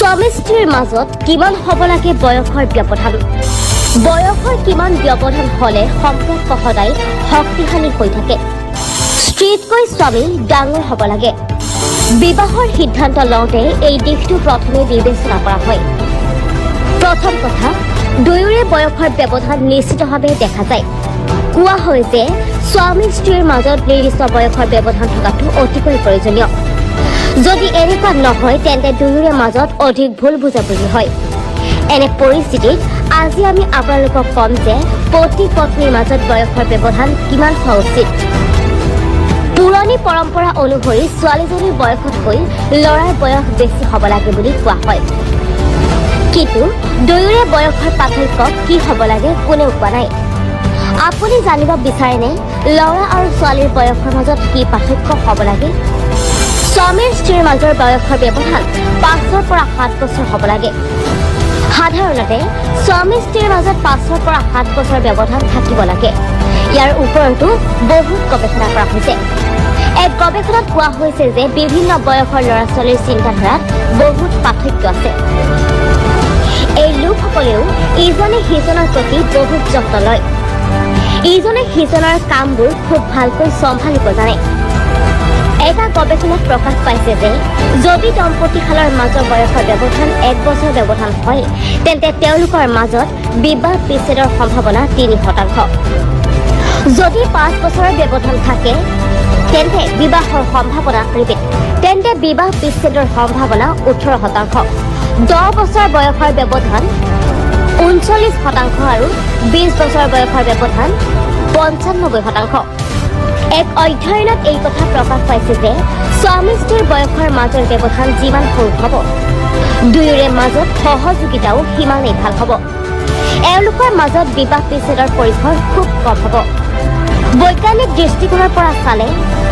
স্বামী স্ত্ৰীৰ মাজত কিমান হ'ব লাগে বয়সৰ ব্যৱধান বয়সৰ কিমান ব্যৱধান হ'লে সম্পৰ্ক সদায় শক্তিশালী হৈ থাকে স্ত্ৰীতকৈ স্বামী ডাঙৰ হ'ব লাগে বিবাহৰ সিদ্ধান্ত লওঁতে এই দিশটো প্ৰথমে বিবেচনা কৰা হয় প্ৰথম কথা দুয়োৰে বয়সৰ ব্যৱধান নিশ্চিতভাৱে দেখা যায় কোৱা হয় যে স্বামী স্ত্ৰীৰ মাজত নিৰ্দিষ্ট বয়সৰ ব্যৱধান থকাটো অতিকৈ প্ৰয়োজনীয় যদি এনেকুৱা নহয় তেন্তে দুয়োৰে মাজত অধিক ভুল বুজাবুজি হয় এনে পৰিস্থিতিত আজি আমি আপোনালোকক কম যে পতি পত্নীৰ মাজত বয়সৰ ব্যৱধান কিমান হোৱা উচিত পুৰণি পৰম্পৰা অনুসৰি ছোৱালীজনীৰ বয়সতকৈ ল'ৰাৰ বয়স বেছি হ'ব লাগে বুলি কোৱা হয় কিন্তু দুয়োৰে বয়সৰ পাৰ্থক্য কি হ'ব লাগে কোনেও কোৱা নাই আপুনি জানিব বিচাৰেনে ল'ৰা আৰু ছোৱালীৰ বয়সৰ মাজত কি পাৰ্থক্য হ'ব লাগে স্বামী স্ত্ৰীৰ মাজৰ বয়সৰ ব্যৱধান 5 পৰা 7 বছৰ হ'ব লাগে সাধাৰণতে স্বামী স্ত্ৰীৰ মাজত 5 পৰা 7 বছৰ ব্যৱধান থাকিব লাগে ইয়াৰ ওপৰতো বহুত গৱেষণা কৰা হৈছে এক গৱেষণাত কোৱা হৈছে যে বিভিন্ন বয়সৰ ল'ৰা ছোৱালীৰ চিন্তাধাৰাত বহুত পাৰ্থক্য আছে এই লোকসকলেও ইজনে সিজনৰ প্ৰতি বহুত যত্ন লয় ইজনে সিজনৰ কামবোৰ খুব ভালকৈ চম্ভালিব জানে এটা গৱেষণাত প্ৰকাশ পাইছে যে যদি দম্পতীহালৰ মাজৰ বয়সৰ ব্যৱধান 1 বছৰ ব্যৱধান হয় তেন্তে তেওঁলোকৰ মাজত বিবাহ বিচ্ছেদৰ সম্ভাৱনা 3% যদি 5 বছৰৰ ব্যৱধান থাকে তেন্তে বিবাহৰ সম্ভাৱনা বিবাহ বিচ্ছেদৰ সম্ভাৱনা 18% 10 বছৰ বয়সৰ ব্যৱধান 39% আৰু 20 বছৰ বয়সৰ ব্যৱধান 95% এক অধ্যয়নত এই কথা প্ৰকাশ পাইছে যে স্বামী স্ত্ৰীৰ বয়সৰ মাজৰ ব্যৱধান যিমান সৰু হ'ব দুয়োৰে মাজত সহযোগিতাও সিমানেই ভাল হ'ব এওঁলোকৰ মাজত বিবাহ বিচ্ছেদৰ পৰিসৰ খুব কম হ'ব বৈজ্ঞানিক দৃষ্টিকোণৰ পৰা চালে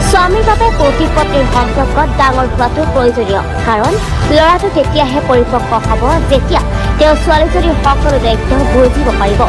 স্বামীৰ বাবে পতি পত্নীৰ সম্পৰ্কত ডাঙৰ হোৱাটো প্ৰয়োজনীয় কাৰণ ল'ৰাটো তেতিয়াহে পৰিপক্ক হ'ব যেতিয়া তেওঁ ছোৱালীজনীৰ সকলো দায়িত্ব বুজিব পাৰিব